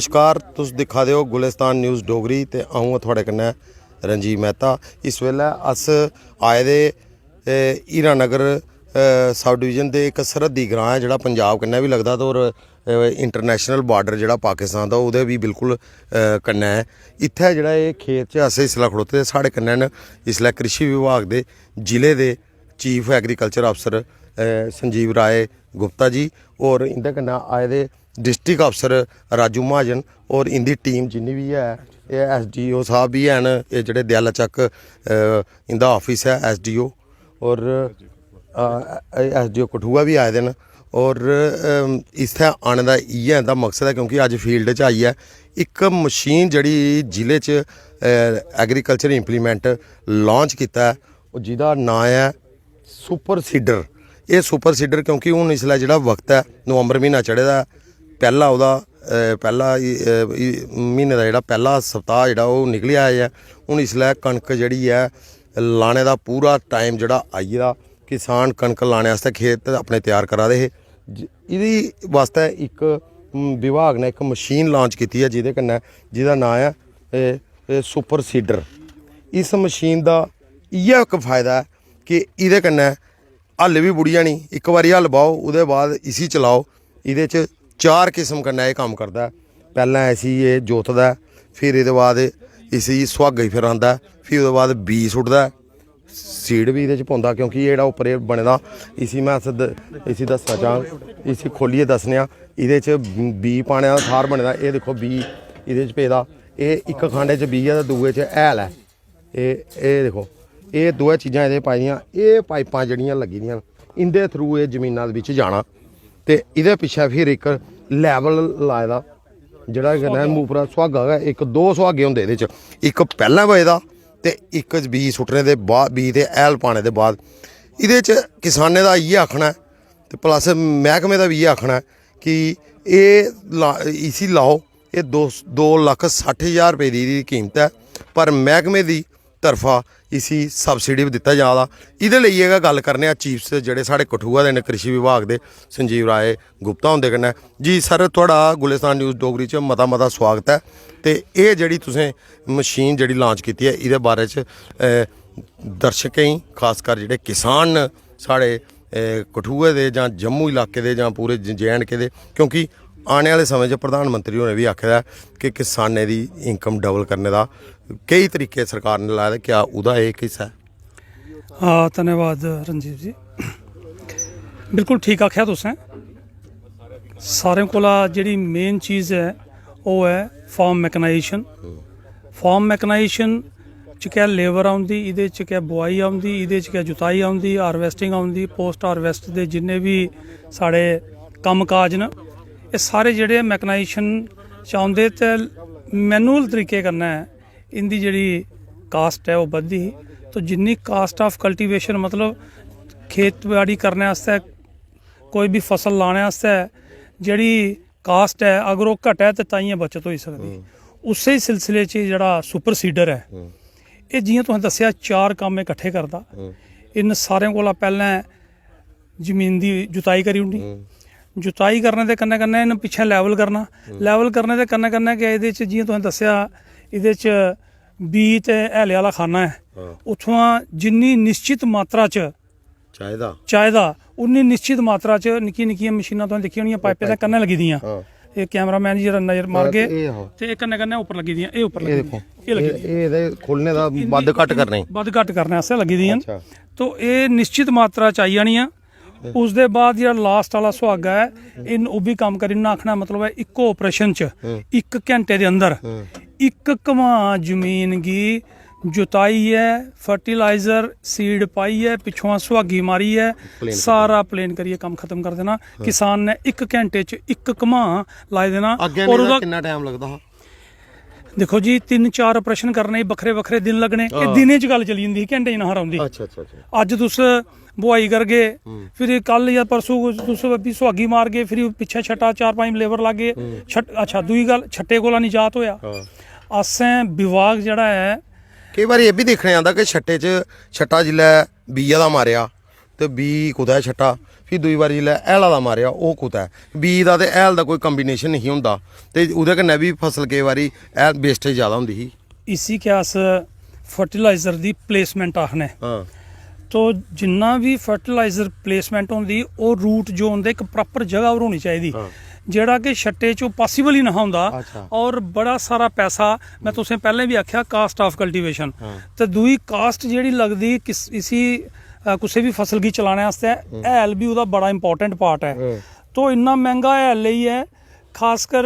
नमस्कार, तुस दिक्खा दे हो गुलिस्तान न्यूज़ डोगरी ते अऊं थुआढ़े कन्नै रंजीव मेहता। इस वेल्लै अस आए दे हीरानगर सब डिवीजन दे एक सरहदी ग्रां है जेह्ड़ा पंजाब कन्नै बी लगदा ते होर इंटरनेशनल बार्डर जेह्ड़ा पाकिस्तान दा ओह्दे भी बिल्कुल कन्नै है। इत्थै जेह्ड़ा एह् खेत च अस इसलै खड़ोते दे साढ़े कन्नै न इसलै कृषि विभाग दे जिले दे चीफ एग्रीकल्चर अफसर संजीव राय गुप्ता जी और इंदे कन्नै आए दे डिस्ट्रिक्ट अफसर राजू महाजन और इंदी टीम जिन्नी भी है एह् SDO साहब भी हैन, एह् जेह्ड़े दयाला चक इंदा ऑफिस है SDO और SDO कठुआ भी आए दे न। और इत्थै आने दा इ'यै इंदा मकसद है क्योंकि अज फील्ड च आइयै इक मशीन जेह्ड़ी जिले च एग्रीकल्चर इंप्लीमेंट लॉन्च कीता है जिहदा नाम है सुपर सीडर। ये सुपर सीडर क्योंकि हूँ इसलै जेह्ड़ा वक्त है नवंबर म्हीना चढ़े दा पहला ओह्दा पहला महीने का जोड़ा पहला सप्ताह जोड़ा वो निकली आया है। हूँ इसलै कनक जी है लाने का पूरा टाइम जोड़ा आई गेदा, किसान कनक लाने आस्ते खेत अपने तैयार करा दे हे। इहदी वास्ते एक विभाग ने एक मशीन लॉन्च की है जिहदे कन्नै जिहदा नाम है सुपर सीडर। इस मशीन का इ'यै इक फायदा है कि इहदे कन्नै हल भी बुड़ी जानी, एक बारी हल बाओ उहदे बाद इसी चलाओ। इहदे च 4 किस्म कन्नै ये कम्म करदा है। पैह्लें इसी ये जोतदा है, फिर एह्दे बाद इसी सुहागा ही फिरांदा है, फिर ओह्दे बाद बीऽ सुट्टदा है, सीड भी एह्दे च पौंदा क्योंकि एह् जेह्ड़ा उप्पर एह् बने दा इसी में इसी दस्सना चाह्ङ, इसी खोलियै दस्सने आं। एह्दे च बीऽ पाने दा थाह्र बने दा, एह् दिक्खो बीऽ एह्दे च पेदा, एह् इक खांडे च बीऽ है ते दूए च हैल है। एह् दिक्खो एह् दोए चीज़ां एह्दे पाई दियां, एह् पाइपां जेह्ड़ियां लग्गी दियां इंदे थ्रू एह् जमीनां दे बिच जाना ते इहदे पिच्छे फिर एक लैवल लाए दा जेह्ड़ा कन्नै उप्परा सुहागा गै इक 2 सुहागे होंदे एह्दे च, इक पैह्लें बजदा ते इक बीऽ सुट्टने दे बाद बीऽ ते हैल पाने दे बाद। एह्दे च किसानें दा इ'यै आखना है ते प्लस मैह्कमे दा भी इ'यै आखना है कि इसी लाओ। एह् 2,60,000 रुपये दी कीमत है पर मैह्कमे दी तरफा इसी सबसिडी भी दिता जा दा। इहदे लेइयै गै गल करने आं चीफ्स जेह्ड़े साढ़े कठुआ दे न कृषि विभाग दे संजीव राय गुप्ता हुंदे कन्नै। जी सर, थुआढ़ा गुलिस्तान न्यूज़ डोगरी च मता स्वागत है। ते एह् जेह्ड़ी तुसें मशीन जेह्ड़ी लॉन्च कीती है एह्दे बारे च दर्शकें गी खासकर जेह्ड़े किसान न साढ़े कठुए दे जां जम्मू इलाके दे जां पूरे JNK दे, क्योंकि आने वाले समय च प्रधानमंत्री होरें भी आखेदा कि किसानें दी इनकम डबल करने का कई तरीके सरकार ने लाए, क्या उहदा एक हिस्सा है? हाँ, धन्यवाद रंजीव जी, बिल्कुल ठीक आख्या तुसें। सारें कोला जेह्ड़ी मेन चीज़ है वो है फार्म मैकनाइजेशन। फार्म मैकनाइजेशन च क्या लेबर आउंदी, इहदे च क्या बुआई आउंदी, इहदे च क्या जुताई आउंदी, हारवैस्टिंग आउंदी, पोस्ट हारवैस्ट दे जिन्ने भी साढ़े कम्म काज न ये सारे जेह्ड़े मैकनाइजेशन च आउंदे ते मैनुअल तरीके कन्नै इंदी जेह्ड़ी कास्ट है वो बधदी ही। तो जिन्नी कास्ट ऑफ कल्टीवेशन मतलब खेतबाड़ी करने आस्तै कोई भी फसल लाने आस्तै जेह्ड़ी कास्ट है अगर वो घटे तो ताइयें बचत होई सकदी। उस्सै ही सिलसिले च जेह्ड़ा सुपर सीडर है ये जियां तुसें दस्सेआ 4 कम्म इकट्ठे करदा। इन सारें कोला पैह्लें जमीन दी जुताई करी ओड़नी, जुताई करने दे कन्नै कन्नै इन पिच्छें लैवल करना, लैवल करने दे कन्नै कन्नै कि एह्दे च जियां तुसें दस्सेआ एह्दे च बीऽ ते हैले आह्ला खाना है, उत्थुआं जिन्नी निश्चित मात्रा च चाहिदा उन्नी निश्चित मात्रा च निक्की निक्कियां मशीनां तुसें दिक्खियां होनियां पाइपें दे कन्नै लगी दियां। ये कैमरामैन जी जरा नजर मारगे ते कन्नै कन्नै उप्पर लगी दियां, एह् उप्पर लगी खोलने दा बद्ध घट्ट करने आस्तै लगी दियां। तो एह् निश्चित मात्रा च आई जानियां। उसदे बाद जेह्ड़ा लास्ट वाला सुहागा है इन ओह् भी कम्म करी ओड़ना। आखना मतलब है इक्को ऑपरेशन च 1 घैंटे दे अंदर 1 घमां जमीन गी जुताइयै फर्टिलाइजर सीड पाइयै पिछुआं सुहागी मारियै सारा प्लेन करियै कम्म खत्म कर देना। किसान ने 1 घैंटे च 1 घमां लाई देना। और ओह्दा किन्ना टाइम लगदा हा? देखो जी 3-4 ऑपरेशन करने बक्खरे दिन लगने, एह् दिनें च गल चली जंदी, घैंटे च नहा रौंह्दी। अज्ज तुस बुआई करगे फिर कल या परसों तुस सुहागी मारगे फिर पिच्छे छट्टा 4-5 लेबर लागे। अच्छा दूई गल छट्टे कोला निजात होया। असें विभाग जेह्ड़ा है कई बार ये भी देखने आंदा कि छट्टे च छट्टा जिल्लै बीऽ दा मारेआ ते बीऽ कुदै छट्टा फिर दूई बारी जिसलै हैला दा मारेआ ओह् कुतै बी दा ते हैल दा कोई कंबीनेशन नहीं होंदा ते ओह्दे कन्नै भी फसल केईं बारी हैल वेस्टेज ज़्यादा होंदी ही। इसी के अस फर्टिलाइजर दी प्लेसमेंट आखने। हाँ तो जिन्ना भी फर्टिलाइजर प्लेसमेंट होंदी ओह् रूट जो होंदे इक प्रॉपर जगह पर होनी चाहिदी जेड़ा कि छट्टे चो पॉसिबल ही ना होंदा। और बड़ा सारा पैसा मैं तुसें पैह्लें भी आख्या कास्ट ऑफ कल्टीवेशन ते दूई कास्ट जेह्ड़ी लगदी इसी कुसै भी फसल गी चलाने आस्तै हैल भी ओह्दा बड़ा इंपॉर्टेंट पार्ट है। तो इन्ना मैंह्गा हैल लेइयै खासकर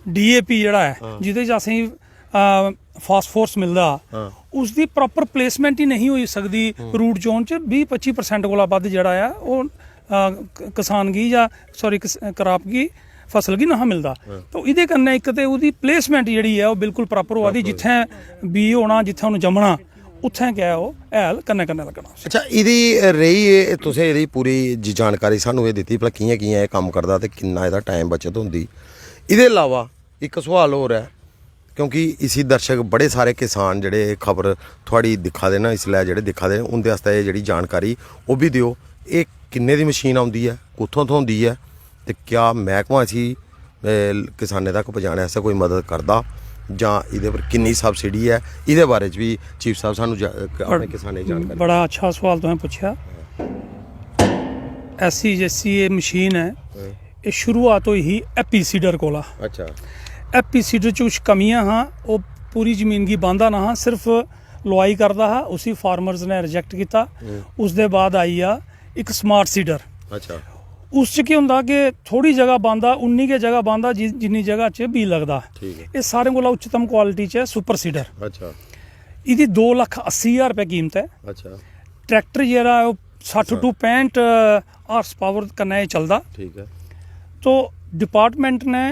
DAP जेह्ड़ा है जिहदे च असेंगी फास्फोरस मिलदा उसदी प्रॉपर प्लेसमेंट ही नहीं होई सकदी रूट जोन च 20-25% कोला बद्ध जेह्ड़ा है ओह् किसान गी जां सॉरी क्रॉप गी फसल गी नहीं मिलदा। तो एह्दे कन्नै इक ते ओह्दी प्लेसमेंट जेह्ड़ी है ओह् बिल्कुल प्रॉपर होआ दी जित्थें बी होना जित्थें उन्हें जमना उत्थें गै ओह् हैल कन्नै कन्नै लगना। अच्छा एह्दी रेही तुसें एह्दी पूरी जानकारी सानूं एह् दित्ती भला कि'यां कि'यां एह् कम्म करदा ते किन्ना एह्दा टाइम बचत होंदी। एह्दे अलावा इक सवाल होर है क्योंकि इसी दर्शक बड़े सारे किसान जेह्ड़े खबर थुआड़ी दिक्खा दे न इसलै जेह्ड़े दिक्खा दे न उं'दे आस्तै जेह्ड़ी जानकारी ओह् भी दिओ। एह् किन्ने दी मशीन औंदी ऐ कुत्थों थ्होंदी ऐ ते क्या मैह्कमा इसी किसानें तक पजाने आस्तै कोई मदद करदा जां एह्दे पर किन्नी सबसिडी है एह्दे बारे च भी चीफ साहब सानूं अपने किसानें गी जानकारी। बड़ा अच्छा सवाल तुसें पुच्छेआ। ऐसी जैसी ये मशीन है ये शुरुआत हुई ही एपी सीडर कोला। अच्छा एपी सीडर च कुछ कमियां हाँ वो पूरी जमीन की बांधा ना हाँ सिर्फ लुआई करता हा उसी फार्मर्स ने रिजेक्ट किया। उसके बाद आई आ एक स्मार्ट सीडर। अच्छा उस च केह् होंदा कि थोड़ी जगह बांधा उन्नी गै जगह बांधा जिन्नी जगह च बी लगदा। ये सारे कोला उच्चतम क्वालिटी च है सुपर सीडर। अच्छा इहदी 2,80,000 रुपए कीमत है। अच्छा ट्रैक्टर जेह्ड़ा है 60 to 65 हार्स पावर कन्नै चलदा। ठीक है। तो डिपार्टमेंट ने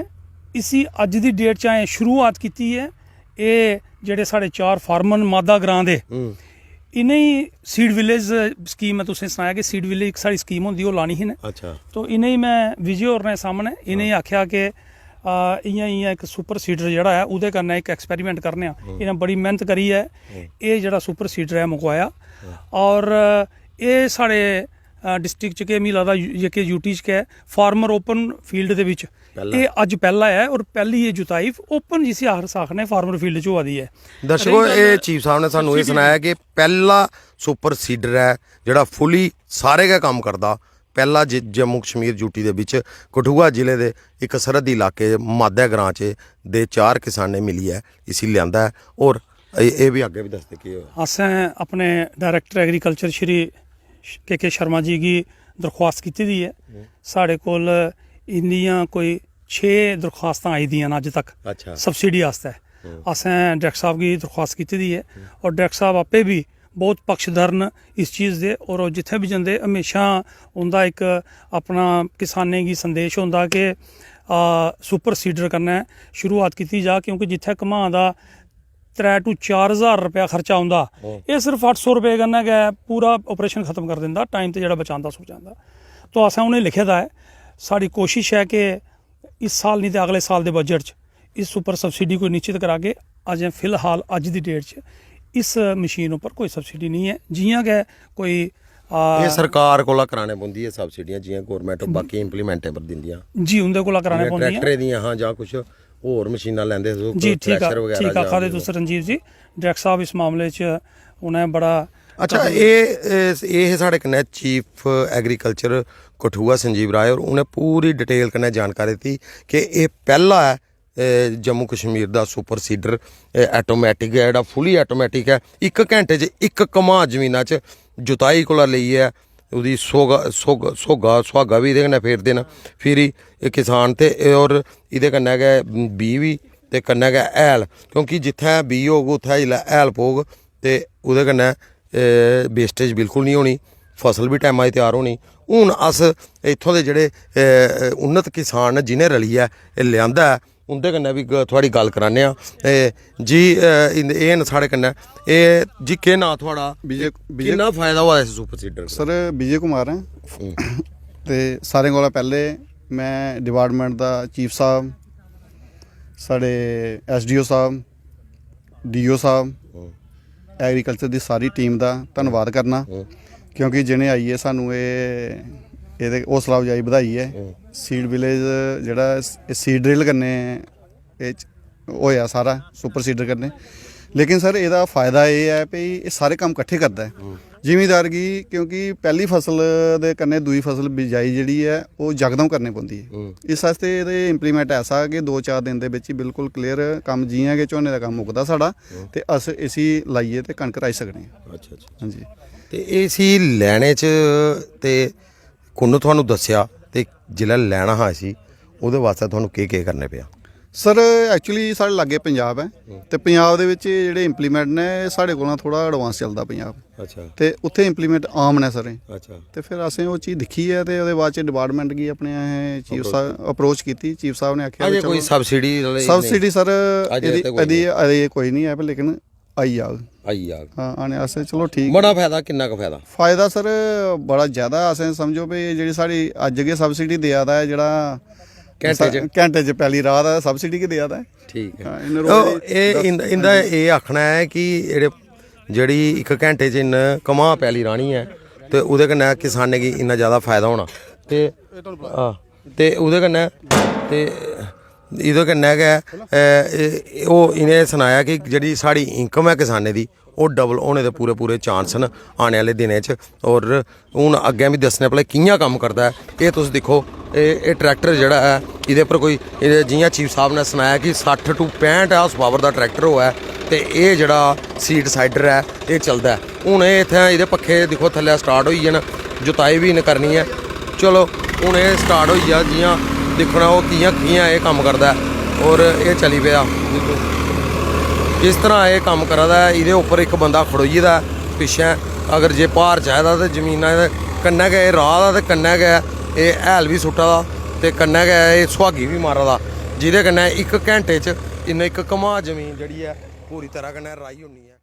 इसी अज दी डेट च अजें शुरुआत कीती है। ये जेह्ड़े साढ़े 4 फार्मर मादा ग्रां दे इन्हें सीड विलेज स्कीम मैं तुसें सनाया कि सीड विलेज एक साढ़ी स्कीम होंदी ओह् लानी ही ने। अच्छा तो इन्हें मैं विजय होर ने सामने इन्हें आख्या कि इ'यां इक सुपर सीडर जेह्ड़ा है ओह्दे कन्नै इक एक्सपेरिमेंट करने आं। इन्हें बड़ी मेहनत करियै एह् जेह्ड़ा सुपर सीडर है मुकवाया और एह् साढ़े डिस्ट्रिक्ट च के मिगी लगदा जेह्के यूटी च के फार्मर ओपन फील्ड दे बिच ये अज पहला है और पहली ये जुताई ओपन जिसी आखने फार्मर फील्ड च होआ दी है। दर्शकों ये चीफ साहब ने सानू ये सुनाया कि पहला सुपर सीडर है जेड़ा फुली सारे गै कम्म करदा। पहला जम्मू कश्मीर यूटी दे बिच कठुआ जिले दे एक सरहदी इलाके मादा ग्रां च दे 4 किसानें मिलियै इसी लियांदा है और ये भी अग्गे भी दसदे कि असें अपने डायरैक्टर एग्रीकल्चर श्री के शर्मा जी की दरख्वास्त की दी है। साढ़े कोल इंदियां कोई 6 दरख्वास्तां आई दियां न अज तक। अच्छा सबसिडी आस्तै असें डायरेक्टर साहब की दरख्वास्त की दी है और डायरेक्टर साहब आपे भी बहुत पक्षधर न इस चीज़ दे और जिथे भी जंदे हमेशा उनका एक अपना किसानें की संदेश होंदा कि सुपर सीडर कन्नै शुरुआत की जा क्योंकि जिथे घमां दा 3 to 4 हज़ार रुपया खर्चा आउंदा ये सिर्फ 800 रुपये कन्नै गै पूरा ऑपरेशन खत्म कर दिंदा टाइम ते जेह्ड़ा बचांदा सुचांदा। तो असें उ'नें लिखे दा है साड़ी कोशिश है कि इस साल नहीं तो अगले साल के बजट च इस सुपर सबसिडी को निश्चित करागे। अजें फिलहाल अज की डेट च इस मशीन उपर कोई सबसिडी नहीं है। जियां गै कोई ये सरकार कोला कराने पौंदी है सबसिडियां जियां गौरमेंट बाकी इंप्लीमेंटेबल दिंदियां जी उंदे कोला कराने पौंदियां ट्रैक्टरे दियां हाँ जां कुछ होर मशीनां लैंदे जी। ठीक आखा दे तुस रंजीव जी डायरेक्टर साहब इस मामले च उन्हें बड़ा अच्छा ये साढ़े कन्नै चीफ एग्रीकल्चर कठुआ संजीव राय और उन्हें पूरी डिटेल कन्नै जानकारी दी कि ये पहला है जम्मू कश्मीर दा सुपर सीडर ऐटोमैटिक है जेह्ड़ा फुली ऐटोमैटिक है 1 घैंटे च 1 कमा जमीना च जुताई कोला लेइयै ओह्दी सुहागा भी एह्दे कन्नै फेरदे न फिर किसान ते और एह्दे कन्नै गै बीऽ भी ते कन्नै गै हैल क्योंकि जित्थै बीऽ होग उत्थै जेल्लै हैल पौग ते ओह्दे कन्नै वेस्टेज बिल्कुल नहीं होनी फसल भी टाइमा दी त्यार होनी। हून अस इत्थों दे जेह्ड़े उन्नत किसान न जिनें रलियै लियांदा ऐ उंदे कन्नै भी थोड़ी गल कराने आं जी। एह् न साढ़े कन्नै जी केह् नांऽ थुआढ़ा किन्ना फायदा होआ इस super seeder sir Vijay Kumar है ते सारें कोला पैह्ले मैं डिपार्टमेंट दा चीफ साहब साढ़े SDO साहब DO साहब एग्रीकल्चर दी सारी टीम दा धन्नवाद करना क्योंकि जिन्हें आइए सानू ये ਇਹਦੇ ਹੌਸਲਾ ਅਫਜ਼ਾਈ ਵਧਾਈ ਹੈ। ਸੀਡ ਵਿਲੇਜ ਜਿਹੜਾ ਸੀਡ ਡਰਿਲ ਕਰਨੇ ਇਹ 'ਚ ਹੋਇਆ ਸਾਰਾ ਸੁਪਰ ਸੀਡਰ ਕਰਨੇ। ਲੇਕਿਨ ਸਰ ਇਹਦਾ ਫਾਇਦਾ ਇਹ ਹੈ ਵੀ ਇਹ ਸਾਰੇ ਕੰਮ ਇਕੱਠੇ ਕਰਦਾ ਹੈ ਜ਼ਿਮੀਂਦਾਰ ਕੀ, ਕਿਉਂਕਿ ਪਹਿਲੀ ਫਸਲ ਦੇ ਕੰਨੇ ਦੂਜੀ ਫਸਲ ਬਿਜਾਈ ਜਿਹੜੀ ਹੈ ਉਹ ਯਕਦਮ ਕਰਨੀ ਪੈਂਦੀ ਹੈ। ਇਸ ਵਾਸਤੇ ਇਹਦੇ ਇੰਪਲੀਮੈਂਟ ਐਸਾ ਕਿ 2-4 ਦਿਨ ਦੇ ਵਿੱਚ ਹੀ ਬਿਲਕੁਲ ਕਲੀਅਰ ਕੰਮ ਜੀਆਂ ਕਿ ਝੋਨੇ ਦਾ ਕੰਮ ਮੁੱਕਦਾ ਸਾਡਾ ਤੇ ਅਸੀਂ ਲਾਈਏ ਤੇ ਕਣਕ ਰਾਈ ਸਕਣੇ ਹਾਂ। ਅੱਛਾ ਅੱਛਾ। ਹਾਂਜੀ ਤੇ ਇਹ ਸੀ ਲੈਣੇ 'ਚ ਤੇ ਕੁੰਨ ਤੁਹਾਨੂੰ ਦੱਸਿਆ ਤੇ ਜ਼ਿਲ੍ਹਾ ਲੈਣਾ ਹਾਂ ਸੀ ਉਹਦੇ ਵਾਸਤੇ ਤੁਹਾਨੂੰ ਕੀ ਕਰਨੇ ਪਿਆ? ਸਰ ਐਕਚੁਅਲੀ ਸਾਡੇ ਲਾਗੇ ਪੰਜਾਬ ਹੈ ਤੇ ਪੰਜਾਬ ਦੇ ਵਿੱਚ ਜਿਹੜੇ ਇੰਪਲੀਮੈਂਟ ਨੇ ਸਾਡੇ ਕੋਲੋਂ ਥੋੜਾ ਐਡਵਾਂਸ ਚੱਲਦਾ ਪੰਜਾਬ। ਅੱਛਾ। ਤੇ ਉੱਥੇ ਇੰਪਲੀਮੈਂਟ ਆਮ ਨੇ ਸਾਰੇ। ਅੱਛਾ। ਤੇ ਫਿਰ ਅਸੀਂ ਉਹ ਚੀਜ਼ ਦੇਖੀ ਹੈ ਤੇ ਉਹਦੇ ਬਾਅਦ ਚ ਡਿਪਾਰਟਮੈਂਟ ਕੀ ਆਪਣੇ ਚੀਫ ਸਾਹਿਬ ਅਪਰੋਚ ਕੀਤੀ। ਚੀਫ ਸਾਹਿਬ ਨੇ ਆਖਿਆ ਅਜੇ ਕੋਈ ਸਬਸਿਡੀ ਸਰ ਇਹਦੀ ਕੋਈ ਨਹੀਂ ਹੈ, ਲੇਕਿਨ ਆਈ ਆ ਹਾਂ ਆਣੇ ਵਾਸਤੇ। ਚਲੋ ਠੀਕ। ਬੜਾ ਫਾਇਦਾ, ਕਿੰਨਾ ਕੁ ਫਾਇਦਾ ਸਰ ਬੜਾ ਜ਼ਿਆਦਾ। ਅਸੀਂ ਸਮਝੋ ਵੀ ਜਿਹੜੀ ਸਾਡੀ ਅੱਜ ਅੱਗੇ ਸਬਸਿਡੀ ਦਿਆ ਦਾ ਹੈ, ਜਿਹੜਾ ਘੰਟੇ 'ਚ ਪਹਿਲੀ ਰਾਤ ਹੈ ਸਬਸਿਡੀ ਕਿ ਦਿਆ ਦਾ ਹੈ। ਠੀਕ ਹੈ। ਇਹਦਾ ਇਹ ਆਖਣਾ ਹੈ ਕਿ ਜਿਹੜੀ 1 ਘੰਟੇ 'ਚ ਇਨ ਕਮਾ ਪੈਲੀ ਰਾਣੀ ਹੈ ਤੇ ਉਹਦੇ ਕन्नै किसाने गी इन्ना ज़्यादा फायदा होना ते ਉਹਦੇ कन्नै ते ਇਹਦੇ कन्नै गै ओह् इ'नें सनाया कि जेह्ड़ी साढ़ी इनकम है किसाने दी ओह् डबल होने दे पूरे चांस न आने आह्ले दिनें च। और हून अग्गें भी दस्सने भला कि'यां कम्म करदा है। एह् तुस दिक्खो एह् ट्रैक्टर जेह्ड़ा है एह्दे पर कोई जि'यां चीफ साहब ने सनाया कि 60 to 65 हार्स पावर दा ट्रैक्टर होऐ ते एह् जेह्ड़ा सीड साइडर है एह् चलदा है। हून एह् इत्थें एह्दे पक्खे दिक्खो थल्लै स्टार्ट होई गे न, जुताई भी इन्न करनी है। चलो हून एह् स्टार्ट होई गेआ, जि'यां दिक्खना ओह् कि'यां एह् कम्म करदा है और एह् चली पेआ। इस तरह ये कम्म करा दा है। इहदे उप्पर एक बंदा खड़ोई दा पिच्छे, अगर जे भार चाहिदा ते जमीना दे कन्नै गै राह दा ते कन्नै गै एह् हैल भी सुट्टा दा ते कन्नै गै एह् सुहागी भी मारा दा, जिहदे कन्नै 1 घैंटे च इन्ने 1 कमा जमीन जेह्ड़ी ऐ पूरी तरह कन्नै राही होनी है।